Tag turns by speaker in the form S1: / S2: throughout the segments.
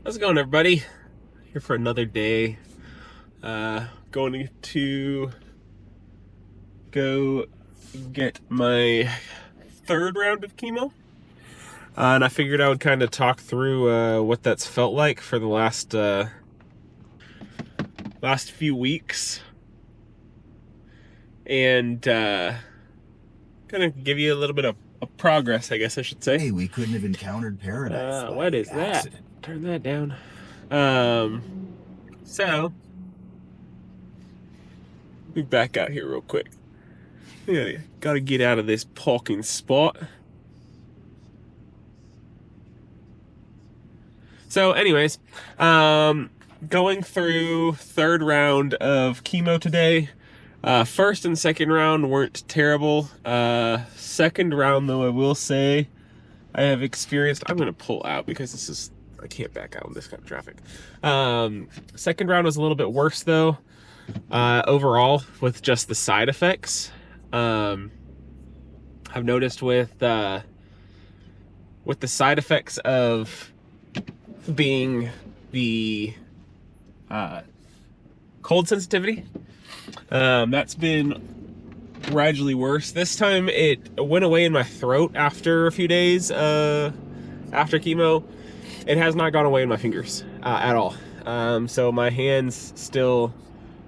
S1: How's it going, everybody? Here for another day. Going to go get my third round of chemo. And I figured I would kind of talk through what that's felt like for the last few weeks. And kind of give you a little bit of progress, I guess I should say.
S2: Hey, we couldn't have encountered paradise by
S1: What is that?
S2: accident.
S1: Turn that down. So, be back out here real quick. Yeah, gotta get out of this parking spot. So, anyways, going through third round of chemo today. First and second round weren't terrible. Second round, though, I will say I have experienced. I'm gonna pull out because I can't back out in this kind of traffic. Second round was a little bit worse though. Overall, with just the side effects. I've noticed with the side effects of being the cold sensitivity. That's been gradually worse. This time it went away in my throat after a few days after chemo. It has not gone away in my fingers at all. So my hands still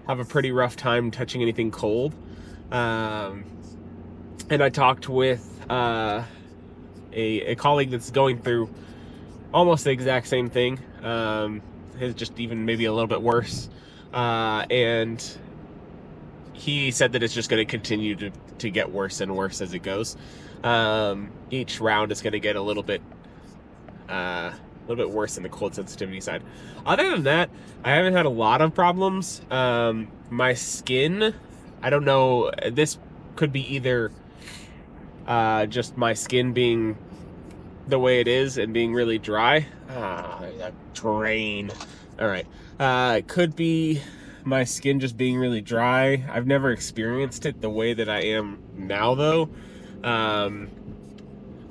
S1: have a pretty rough time touching anything cold. And I talked with a colleague that's going through almost the exact same thing. His just even maybe a little bit worse. And he said that it's just going to continue to get worse and worse as it goes. Each round is going to get a little bit worse in the cold sensitivity side. Other than that, I haven't had a lot of problems. My skin, I don't know, this could be either just my skin being the way it is and being really dry. That drain. All right. It could be my skin just being really dry. I've never experienced it the way that I am now, though. I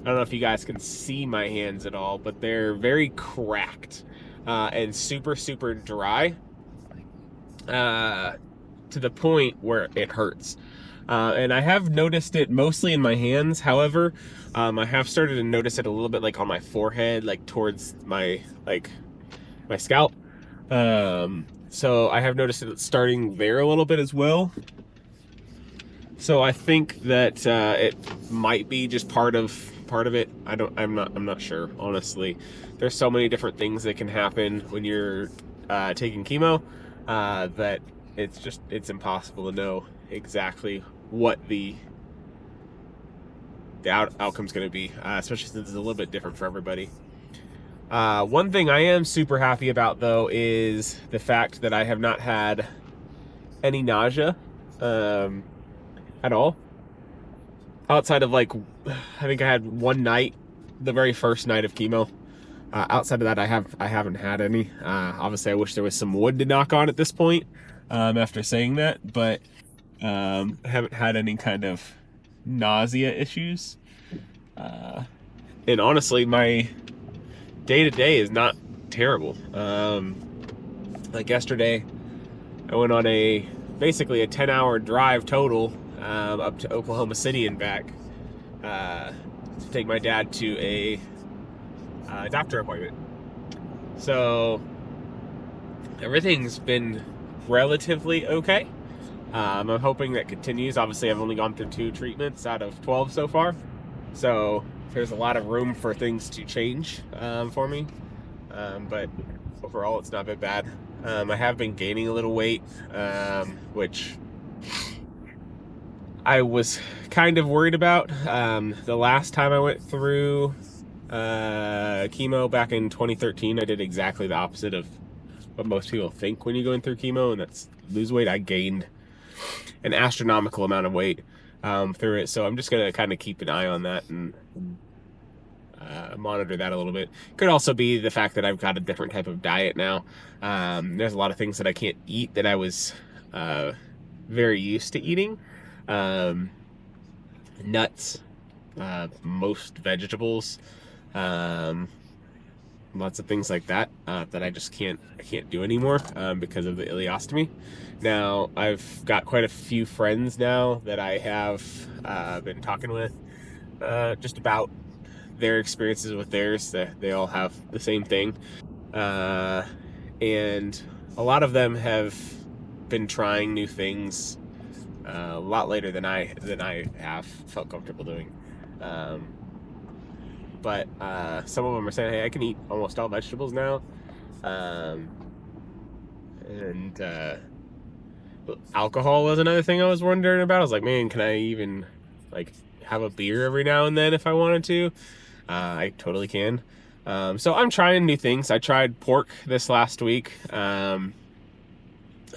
S1: don't know if you guys can see my hands at all, but they're very cracked and super, super dry to the point where it hurts. And I have noticed it mostly in my hands. However, I have started to notice it a little bit like on my forehead, like towards my scalp. So I have noticed it starting there a little bit as well. So I think that it might be just part of it. I'm not sure, honestly. There's so many different things that can happen when you're taking chemo that it's impossible to know exactly what the outcome's going to be, especially since it's a little bit different for everybody. One thing I am super happy about, though, is the fact that I have not had any nausea at all. Outside of, like, I think I had one night, the very first night of chemo. Outside of that, I haven't had any. Obviously, I wish there was some wood to knock on at this point after saying that, but I haven't had any kind of nausea issues. And honestly, my day-to-day is not terrible. Like yesterday, I went on basically a 10-hour drive total up to Oklahoma City and back to take my dad to a doctor appointment. So everything's been relatively okay. I'm hoping that continues. Obviously, I've only gone through 2 treatments out of 12 so far, so there's a lot of room for things to change for me, but overall it's not been bad. I have been gaining a little weight, which I was kind of worried about. The last time I went through chemo back in 2013, I did exactly the opposite of what most people think when you're going through chemo, and that's lose weight. I gained an astronomical amount of weight through it, so I'm just gonna kind of keep an eye on that and monitor that a little bit. Could also be the fact that I've got a different type of diet now. There's a lot of things that I can't eat that I was very used to eating. Nuts, most vegetables, lots of things like that that I just can't do anymore because of the ileostomy. Now I've got quite a few friends now that I have been talking with just about their experiences with theirs. They all have the same thing, and a lot of them have been trying new things a lot later than I have felt comfortable doing. But some of them are saying, hey, I can eat almost all vegetables now. And alcohol was another thing I was wondering about. I was like, man, can I even like have a beer every now and then if I wanted to? I totally can. So I'm trying new things. I tried pork this last week. I've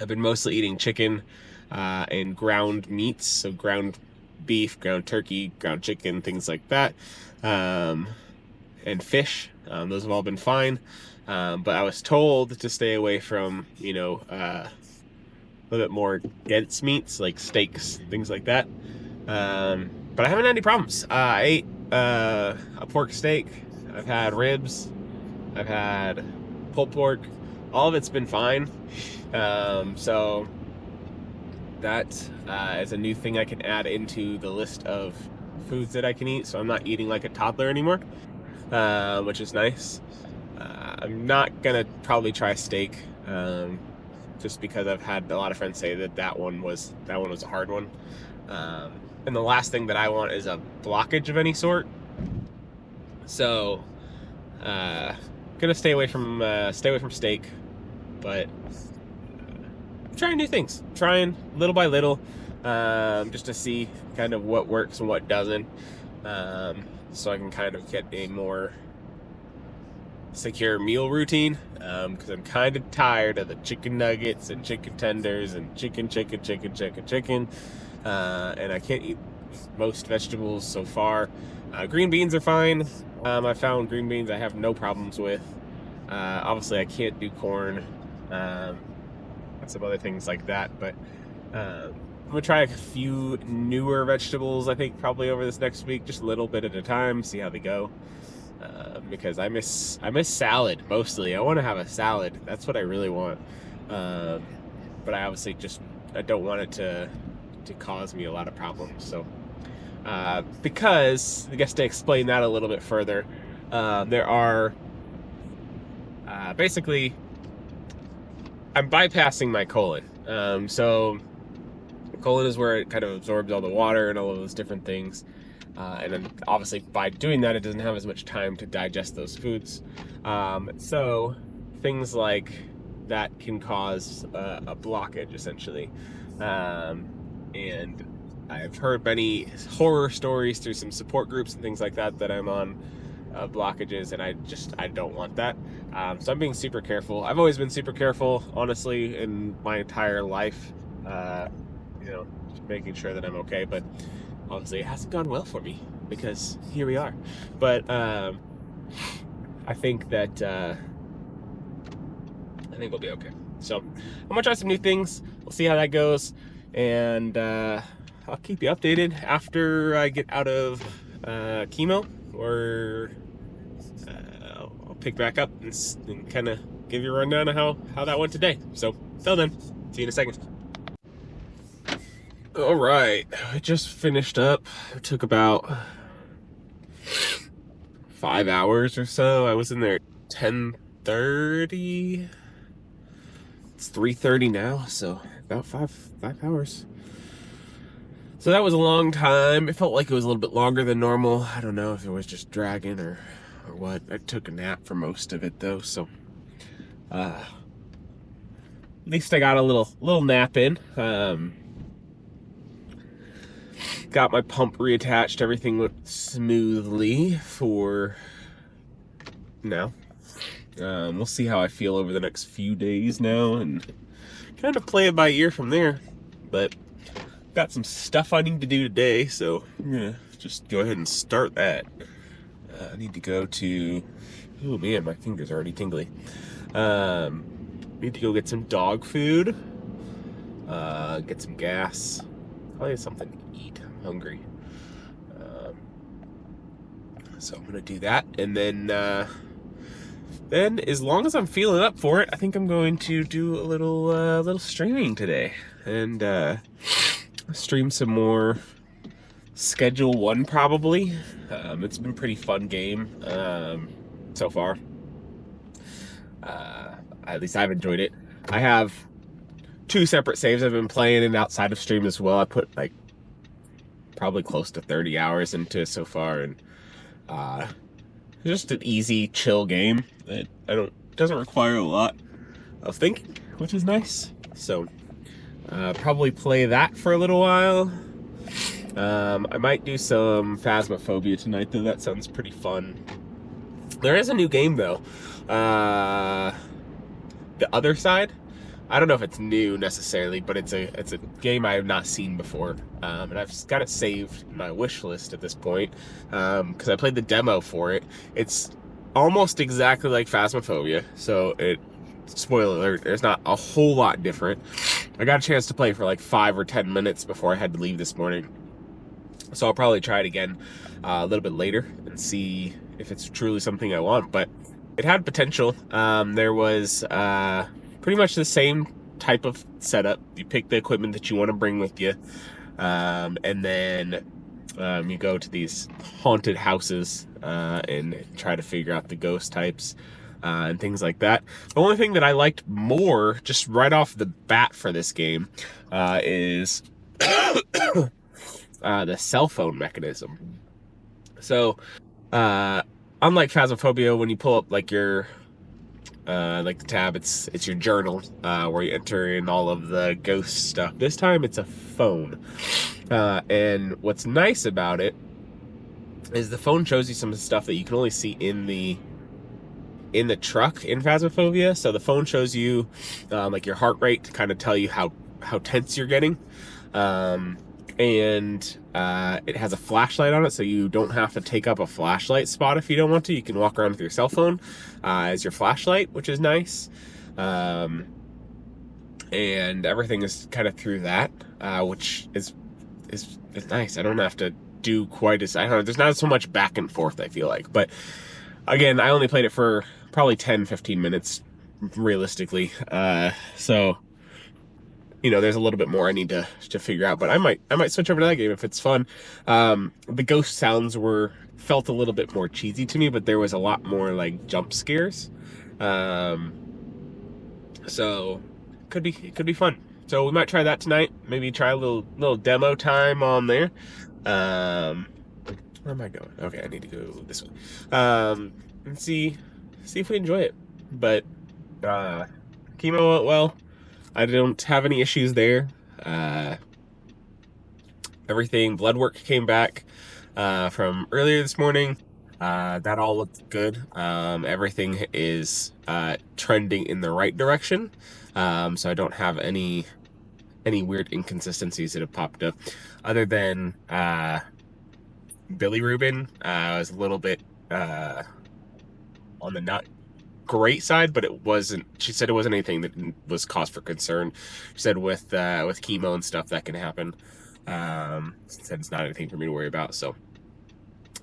S1: been mostly eating chicken and ground meats, so ground beef, ground turkey, ground chicken, things like that, and fish. Those have all been fine, but I was told to stay away from, a little bit more dense meats like steaks, things like that. But I haven't had any problems. I ate a pork steak. I've had ribs. I've had pulled pork. All of it's been fine. So that is a new thing I can add into the list of foods that I can eat. So I'm not eating like a toddler anymore, which is nice. I'm not gonna probably try steak, just because I've had a lot of friends say that one was a hard one. And the last thing that I want is a blockage of any sort. So, gonna stay away from steak, but trying new things, trying little by little, just to see kind of what works and what doesn't, so I can kind of get a more secure meal routine, because I'm kind of tired of the chicken nuggets and chicken tenders and chicken, and I can't eat most vegetables so far. Green beans are fine. I found green beans I have no problems with. Obviously I can't do corn, and some other things like that, but I'm gonna try a few newer vegetables, I think, probably over this next week, just a little bit at a time, see how they go, because I miss salad mostly. I want to have a salad, that's what I really want, but I obviously I don't want it to cause me a lot of problems. So because I guess to explain that a little bit further, there are basically I'm bypassing my colon. So the colon is where it kind of absorbs all the water and all of those different things. And then obviously by doing that, it doesn't have as much time to digest those foods. So things like that can cause a blockage, essentially. And I've heard many horror stories through some support groups and things like that I'm on blockages, and I don't want that. So I'm being super careful. I've always been super careful, honestly, in my entire life. Just making sure that I'm okay. But obviously, it hasn't gone well for me because here we are. But I think that I think we'll be okay. So I'm gonna try some new things. We'll see how that goes, and I'll keep you updated after I get out of chemo, or I'll pick back up and kind of give you a rundown of how that went today. So till then, see you in a second. All right, I just finished up. It took about 5 hours or so. I was in there at 10:30. It's 3:30 now, so about five hours. So that was a long time. It felt like it was a little bit longer than normal. I don't know if it was just dragging or what. I took a nap for most of it though, so at least I got a little nap in. Got my pump reattached. Everything went smoothly for now. We'll see how I feel over the next few days now and kind of play it by ear from there. But got some stuff I need to do today, so I'm gonna just go ahead and start that. I need to go to, oh man, my fingers are already tingly. Need to go get some dog food, get some gas, probably something to eat. I'm hungry. So I'm gonna do that, and then then as long as I'm feeling up for it, I think I'm going to do a little streaming today and stream some more Schedule 1 probably. It's been a pretty fun game so far. At least I've enjoyed it. I have 2 separate saves I've been playing and outside of stream as well. I put like probably close to 30 hours into it so far, and just an easy, chill game that doesn't require a lot of thinking, which is nice. So probably play that for a little while. I might do some Phasmophobia tonight, though. That sounds pretty fun. There is a new game though. The Other Side. I don't know if it's new necessarily, but it's a game I have not seen before, and I've got it saved in my wish list at this point because I played the demo for it. It's almost exactly like Phasmophobia, so spoiler alert, there's not a whole lot different. I got a chance to play for like 5 or 10 minutes before I had to leave this morning, so I'll probably try it again a little bit later and see if it's truly something I want. But it had potential. There was pretty much the same type of setup. You pick the equipment that you want to bring with you, and then you go to these haunted houses and try to figure out the ghost types and things like that. The only thing that I liked more, just right off the bat for this game, is the cell phone mechanism. So, unlike Phasmophobia, when you pull up like your like the tab, it's your journal where you enter in all of the ghost stuff. This time it's a phone, and what's nice about it is the phone shows you some stuff that you can only see in the truck in Phasmophobia. So the phone shows you like your heart rate to kind of tell you how tense you're getting, and it has a flashlight on it, so you don't have to take up a flashlight spot if you don't want to. You can walk around with your cell phone as your flashlight, which is nice. And everything is kind of through that, which is nice. I don't have to do quite as, I don't know, there's not so much back and forth, I feel like. But again, I only played it for probably 10-15 minutes realistically, so you know, there's a little bit more I need to figure out, but I might switch over to that game if it's fun. The ghost sounds felt a little bit more cheesy to me, but there was a lot more like jump scares. So it could be fun. So we might try that tonight. Maybe try a little demo time on there. Where am I going? Okay, I need to go this way. And see if we enjoy it. But chemo went well. I don't have any issues there. Everything, blood work came back from earlier this morning. That all looked good. Everything is trending in the right direction. So I don't have any weird inconsistencies that have popped up, other than bilirubin was a little bit on the not great side, but it wasn't, she said it wasn't anything that was cause for concern. She said with chemo and stuff that can happen. She said it's not anything for me to worry about, so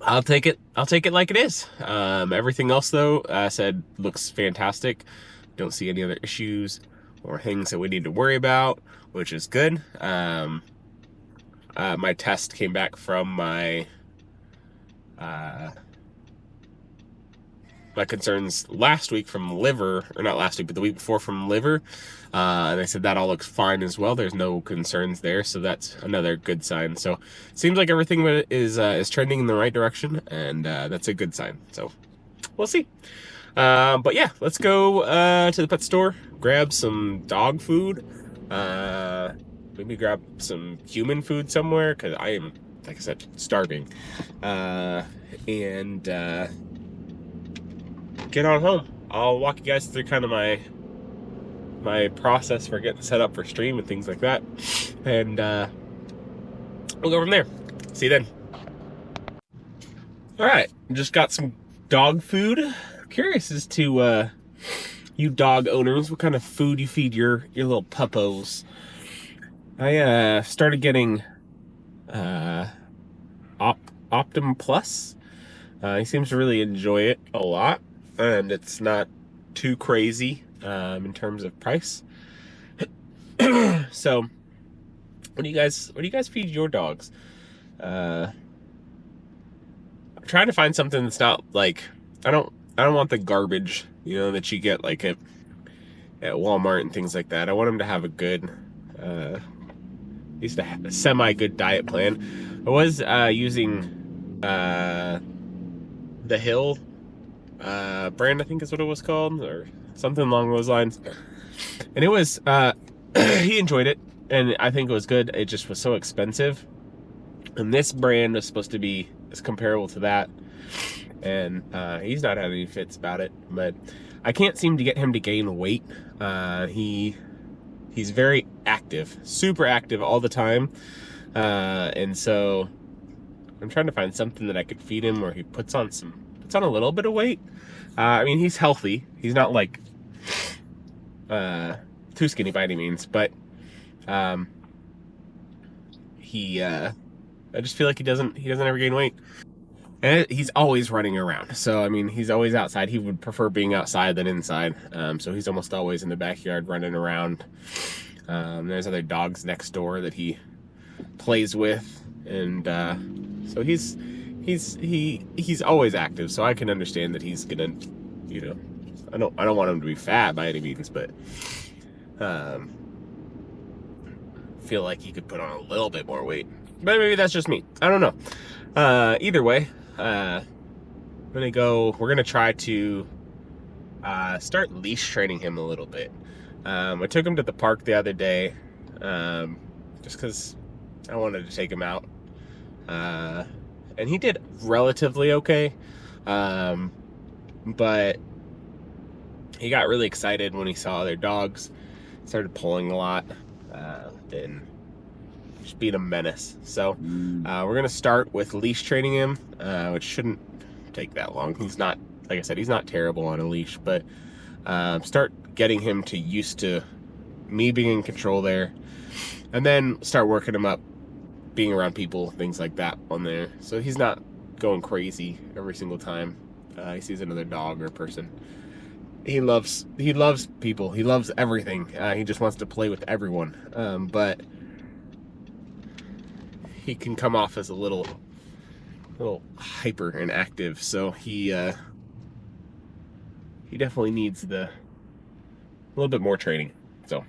S1: I'll take it like it is. Everything else though, said looks fantastic. Don't see any other issues or things that we need to worry about, which is good. My test came back from my concerns last week from liver, or not last week, but the week before from liver. And they said that all looks fine as well. There's no concerns there, so that's another good sign. So it seems like everything is trending in the right direction, and that's a good sign. So we'll see. But yeah, let's go to the pet store, grab some dog food, maybe grab some human food somewhere, because I am, like I said, starving, and get on home. I'll walk you guys through kind of my process for getting set up for stream and things like that, and we'll go from there. See you then. All right, just got some dog food. Curious as to you dog owners, what kind of food you feed your little puppos. I started getting Optum Plus. He seems to really enjoy it a lot. and it's not too crazy in terms of price. So, what do you guys feed your dogs? I'm trying to find something that's not like I don't want the garbage, that you get like at Walmart and things like that. I want them to have a good, at least a semi-good diet plan. I was using the Hill brand, I think is what it was called, or something along those lines. And it was, he enjoyed it, and I think it was good. It just was so expensive. And this brand was supposed to be as comparable to that. And he's not had any fits about it, but I can't seem to get him to gain weight. He's very active, super active all the time. And so I'm trying to find something that I could feed him where he puts on a little bit of weight. I mean, he's healthy. He's not like too skinny by any means, but I just feel like he doesn't ever gain weight. And he's always running around. So, I mean, he's always outside. He would prefer being outside than inside. So he's almost always in the backyard running around. There's other dogs next door that he plays with. And so he's always active. So I can understand that he's gonna, I don't want him to be fat by any means, but feel like he could put on a little bit more weight. But maybe that's just me. I don't know. Either way, we're gonna try to start leash training him a little bit. I took him to the park the other day, just because I wanted to take him out. And he did relatively okay. But he got really excited when he saw other dogs, started pulling a lot, and just being a menace. So we're gonna start with leash training him, which shouldn't take that long. He's not, like I said, he's not terrible on a leash, but start getting him to used to me being in control there, and then start working him up being around people, things like that on there, so he's not going crazy every single time he sees another dog or person. He loves people. He loves everything. He just wants to play with everyone. But he can come off as a little hyper and active. So he definitely needs a little bit more training. So,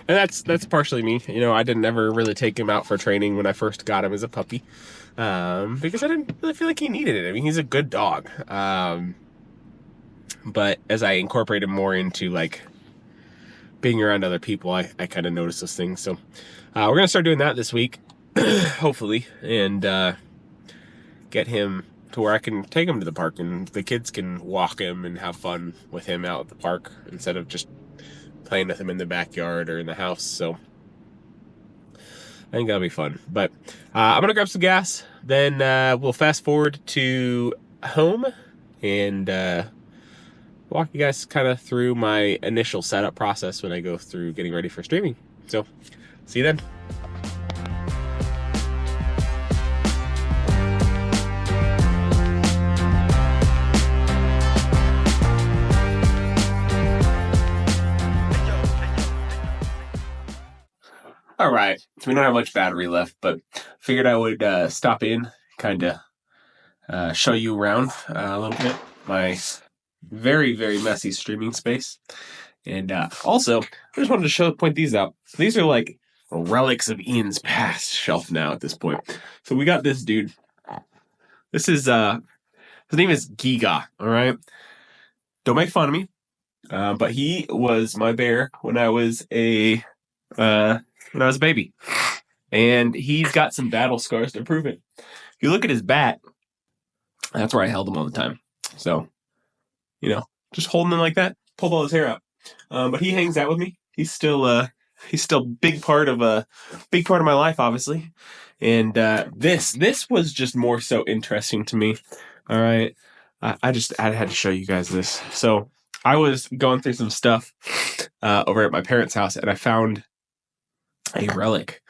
S1: and that's partially me. I didn't ever really take him out for training when I first got him as a puppy, because I didn't really feel like he needed it. I mean, he's a good dog. But as I incorporate him more into like being around other people, I kind of notice those things. So we're gonna start doing that this week, hopefully, and get him to where I can take him to the park and the kids can walk him and have fun with him out at the park instead of just playing with him in the backyard or in the house. So I think that'll be fun. But I'm gonna grab some gas, then we'll fast forward to home and walk you guys kind of through my initial setup process when I go through getting ready for streaming. So, see you then. All right, so we don't have much battery left, but figured I would stop in, kind of show you around a little bit. My very, very messy streaming space. And also, I just wanted to point these out. These are like relics of Ian's past shelf now at this point. So we got this dude. This is, his name is Giga, all right? Don't make fun of me. But he was my bear when I was a baby. And he's got some battle scars to prove it. If you look at his back, that's where I held him all the time. So, just holding him like that, pulled all his hair out. But he hangs out with me. He's still big part of my life, obviously. And this was just more so interesting to me. All right, I had to show you guys this. So I was going through some stuff over at my parents' house, and I found a relic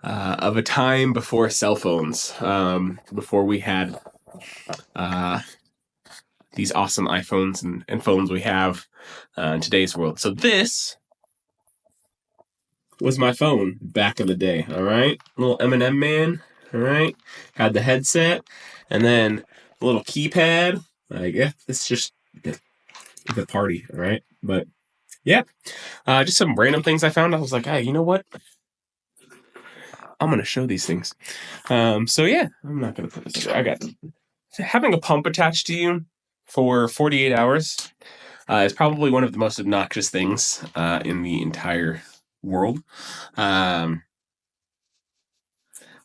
S1: of a time before cell phones, before we had these awesome iPhones and phones we have in today's world. So this was my phone back in the day, all right? Little M&M man, all right? Had the headset, and then a little keypad. Yeah, it's just the party, all right? But yeah, just some random things I found. I was like, hey, you know what? I'm going to show these things. So yeah, I'm not going to put this there. I got having a pump attached to you for 48 hours is probably one of the most obnoxious things in the entire world.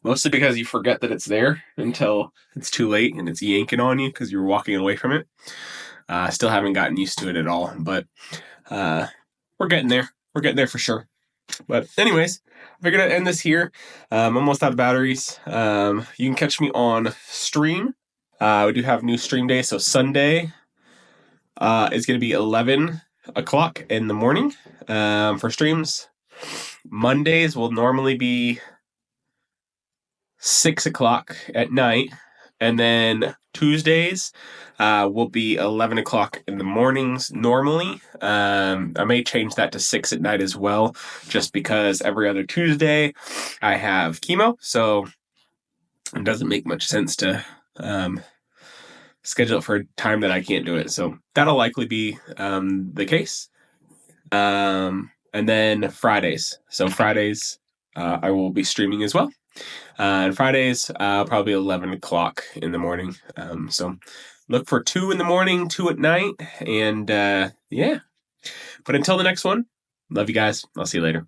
S1: Mostly because you forget that it's there until it's too late and it's yanking on you because you're walking away from it. Still haven't gotten used to it at all, but we're getting there. We're getting there for sure. But anyways, I figured I'd end this here. I'm almost out of batteries. You can catch me on stream. We do have new stream day, so Sunday is going to be 11 o'clock in the morning for streams. Mondays will normally be 6 o'clock at night, and then Tuesdays will be 11 o'clock in the mornings normally. I may change that to 6 at night as well, just because every other Tuesday I have chemo, so it doesn't make much sense to schedule it for a time that I can't do it. So that'll likely be the case. And then Fridays. So Fridays I will be streaming as well. And Fridays, probably 11 o'clock in the morning. So look for 2 in the morning, 2 at night. And yeah. But until the next one, love you guys. I'll see you later.